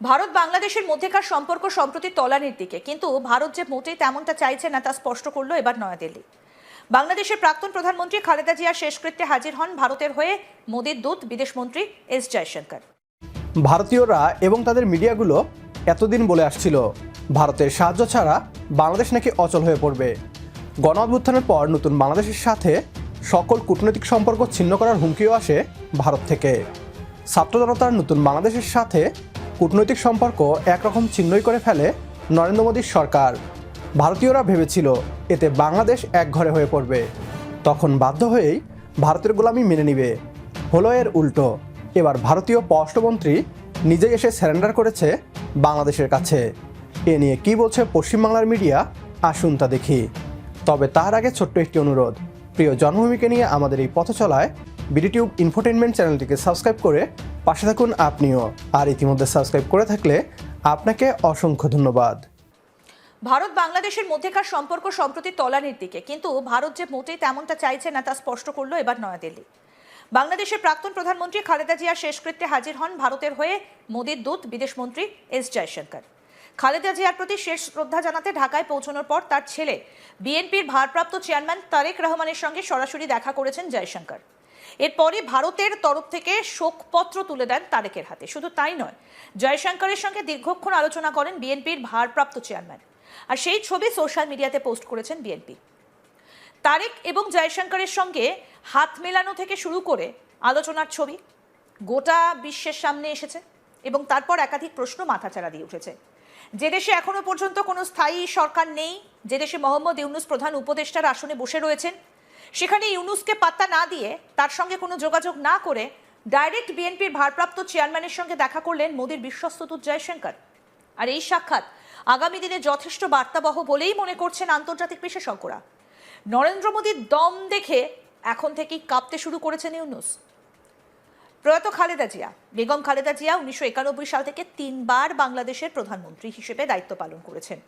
ভারত বাংলাদেশের মধ্যেকার সম্পর্ক সম্প্রতি তলানির দিকে, কিন্তু ভারত যে মোটেই তেমনটা চাইছে না তা স্পষ্ট করলো এবার নয়াদিল্লি। বাংলাদেশের প্রাক্তন প্রধানমন্ত্রী খালেদা জিয়া শেষকৃত্যে হাজির হন ভারতের হয়ে মোদির দূত বিদেশমন্ত্রী এস জয়শঙ্কর। ভারতীয়রা এবং তাদের মিডিয়াগুলো এতদিন বলে আসছিল ভারতের সাহায্য ছাড়া বাংলাদেশ নাকি অচল হয়ে পড়বে। গণ অভ্যুত্থানের পর নতুন বাংলাদেশের সাথে সকল কূটনৈতিক সম্পর্ক ছিন্ন করার হুমকিও আসে ভারত থেকে। ছাত্র জনতার নতুন বাংলাদেশের সাথে কূটনৈতিক সম্পর্ক একরকম ছিন্নই করে ফেলে নরেন্দ্র মোদীর সরকার। ভারতীয়রা ভেবেছিল এতে বাংলাদেশ একঘরে হয়ে পড়বে, তখন বাধ্য হয়েই ভারতের গোলামি মেনে নিবে। হলো এর উল্টো। এবার ভারতীয় পররাষ্ট্রমন্ত্রী নিজেই এসে স্যারেন্ডার করেছে বাংলাদেশের কাছে। এ নিয়ে কী বলছে পশ্চিমবাংলার মিডিয়া, আসুন তা দেখি। তবে তার আগে ছোট্ট একটি অনুরোধ, প্রিয় জন্মভূমিকে নিয়ে আমাদের এই পথচলায় বিডিটিউব ইনফোটেইনমেন্ট চ্যানেলটিকে সাবস্ক্রাইব করে পাশে থাকুন আপনিও। আর ইতিমধ্যে সাবস্ক্রাইব করে থাকলে আপনাকে অসংখ্য ধন্যবাদ। ভারত বাংলাদেশের মধ্যেকার সম্পর্ক সম্প্রতি তলানির দিকে, কিন্তু ভারত যে মোটেই তেমনটা চাইছে না তা স্পষ্ট করলো এবার নয়াদিল্লি। বাংলাদেশের প্রাক্তন প্রধানমন্ত্রী খালেদা জিয়া শেষকৃত্যে হাজির হন ভারতের হয়ে মোদির দূত বিদেশমন্ত্রী এস জয়শঙ্কর। খালেদা জিয়ার প্রতি শেষ শ্রদ্ধা জানাতে ঢাকায় পৌঁছানোর পর তার ছেলে বিএনপির ভারপ্রাপ্ত চেয়ারম্যান তারেক রহমানের সঙ্গে সরাসরি দেখা করেছেন জয়শঙ্কর। এরপরই ভারতের তরফ থেকে শোকপত্র তুলে দেন তারেকের হাতে। শুধু তাই নয়, জয়শঙ্করের সঙ্গে দীর্ঘক্ষণ আলোচনা করেন বিএনপির ভারপ্রাপ্ত চেয়ারম্যান, আর সেই ছবি সোশ্যাল মিডিয়াতে পোস্ট করেছেন বিএনপি। তারেক এবং জয়শঙ্করের সঙ্গে হাত মেলানো থেকে শুরু করে আলোচনার ছবি গোটা বিশ্বের সামনে এসেছে এবং তারপর একাধিক প্রশ্ন মাথাচাড়া দিয়ে উঠেছে। যে দেশে এখনো পর্যন্ত কোনো স্থায়ী সরকার নেই, যে দেশে মোহাম্মদ ইউনূস প্রধান উপদেষ্টার আসনে বসে রয়েছেন, সেখানে ইউনূসকে পাত্তা না দিয়ে, তার সঙ্গে কোনো যোগাযোগ না করে ডাইরেক্ট বিএনপির ভারপ্রাপ্ত চেয়ারম্যানের সঙ্গে দেখা করলেন মোদির বিশ্বস্ত দূত জয়শঙ্কর। আর এই সাক্ষাৎ আগামী দিনে যথেষ্ট বার্তাবহ বলেই মনে করছেন আন্তর্জাতিক বিশেষজ্ঞরা। নরেন্দ্র মোদীর দম দেখে এখন থেকেই কাঁপতে শুরু করেছেন ইউনূস। প্রয়াত খালেদা জিয়া, বেগম খালেদা জিয়া 1991 সাল থেকে 3 বার বাংলাদেশের প্রধানমন্ত্রী হিসেবে দায়িত্ব পালন করেছেন।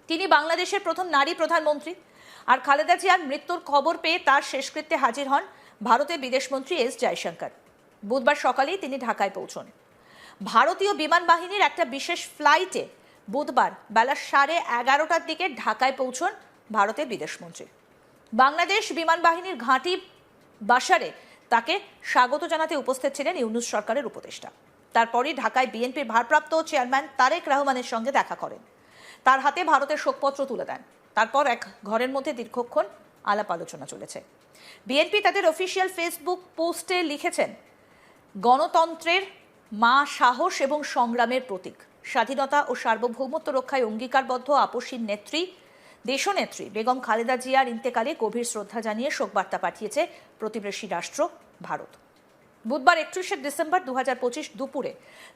তিনি বাংলাদেশের প্রথম নারী প্রধানমন্ত্রী। আর খালেদা জিয়ার মৃত্যুর খবর পেয়ে তার শেষকৃত্যে হাজির হন ভারতের বিদেশমন্ত্রী এস জয়শঙ্কর। বুধবার সকালেই তিনি ঢাকায় পৌঁছন। ভারতীয় বিমান বাহিনীর একটা বিশেষ ফ্লাইটে বুধবার বেলা 11:30টার দিকে ঢাকায় পৌঁছন ভারতের বিদেশমন্ত্রী। বাংলাদেশ বিমান বাহিনীর ঘাঁটি বাসারে তাকে স্বাগত জানাতে উপস্থিত ছিলেন ইউনূস সরকারের উপদেষ্টা। তারপরই ঢাকায় বিএনপির ভারপ্রাপ্ত চেয়ারম্যান তারেক রহমানের সঙ্গে দেখা করেন। তার হাতে ভারতের শোকপত্র তুলে দেন। তারপর এক ঘরের মধ্যে দীর্ঘক্ষণ আলাপ আলোচনা চলেছে। বিএনপি তাদের অফিসিয়াল ফেসবুক পোস্টে লিখেছেন, গণতন্ত্রের মা সাহস এবং সংগ্রামের প্রতীক, স্বাধীনতা ও সার্বভৌমত্ব রক্ষায় অঙ্গীকারবদ্ধ আপসীর নেত্রী দেশনেত্রী বেগম খালেদা জিয়ার ইন্তেকালে গভীর শ্রদ্ধা জানিয়ে শোকবার্তা পাঠিয়েছে প্রতিবেশী রাষ্ট্র ভারত। বুধবার 31 ডিসেম্বর 2025 দুপুরে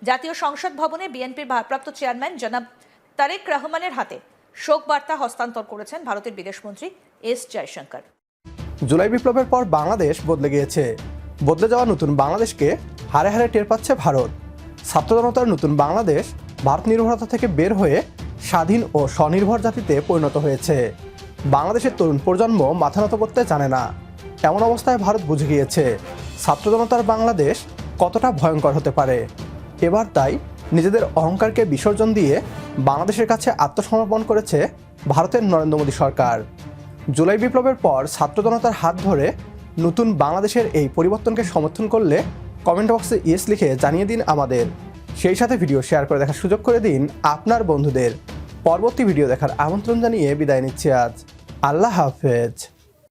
জাতীয় সংসদ ভবনে বিএনপির ভারপ্রাপ্ত চেয়ারম্যান জনাব তারেক রহমানের হাতে শোকবার্তা হস্তান্তর করেছেন ভারতের বিদেশমন্ত্রী এস জয়শঙ্কর। জুলাই বিপ্লবের পর বাংলাদেশ বদলে গিয়েছে। বদলে যাওয়া নতুন বাংলাদেশকে হারে হারে টের পাচ্ছে ভারত। ছাত্র জনতার নতুন বাংলাদেশ ভারত নির্ভরতা থেকে বের হয়ে স্বাধীন ও স্বনির্ভর জাতিতে পরিণত হয়েছে। বাংলাদেশের তরুণ প্রজন্ম মাথা নত করতে জানে না। এমন অবস্থায় ভারত বুঝে গিয়েছে ছাত্র জনতার বাংলাদেশ কতটা ভয়ঙ্কর হতে পারে। এবার তাই নিজেদের অহংকারকে বিসর্জন দিয়ে বাংলাদেশের কাছে আত্মসমর্পণ করেছে ভারতের নরেন্দ্র মোদী সরকার। জুলাই বিপ্লবের পর ছাত্র জনতার হাত ধরে নতুন বাংলাদেশের এই পরিবর্তনকে সমর্থন করলে কমেন্ট বক্সে ইয়েস লিখে জানিয়ে দিন আমাদের। সেই সাথে ভিডিও শেয়ার করে দেখার সুযোগ করে দিন আপনার বন্ধুদের। পরবর্তী ভিডিও দেখার আমন্ত্রণ জানিয়ে বিদায় নিচ্ছি আজ। আল্লাহ হাফেজ।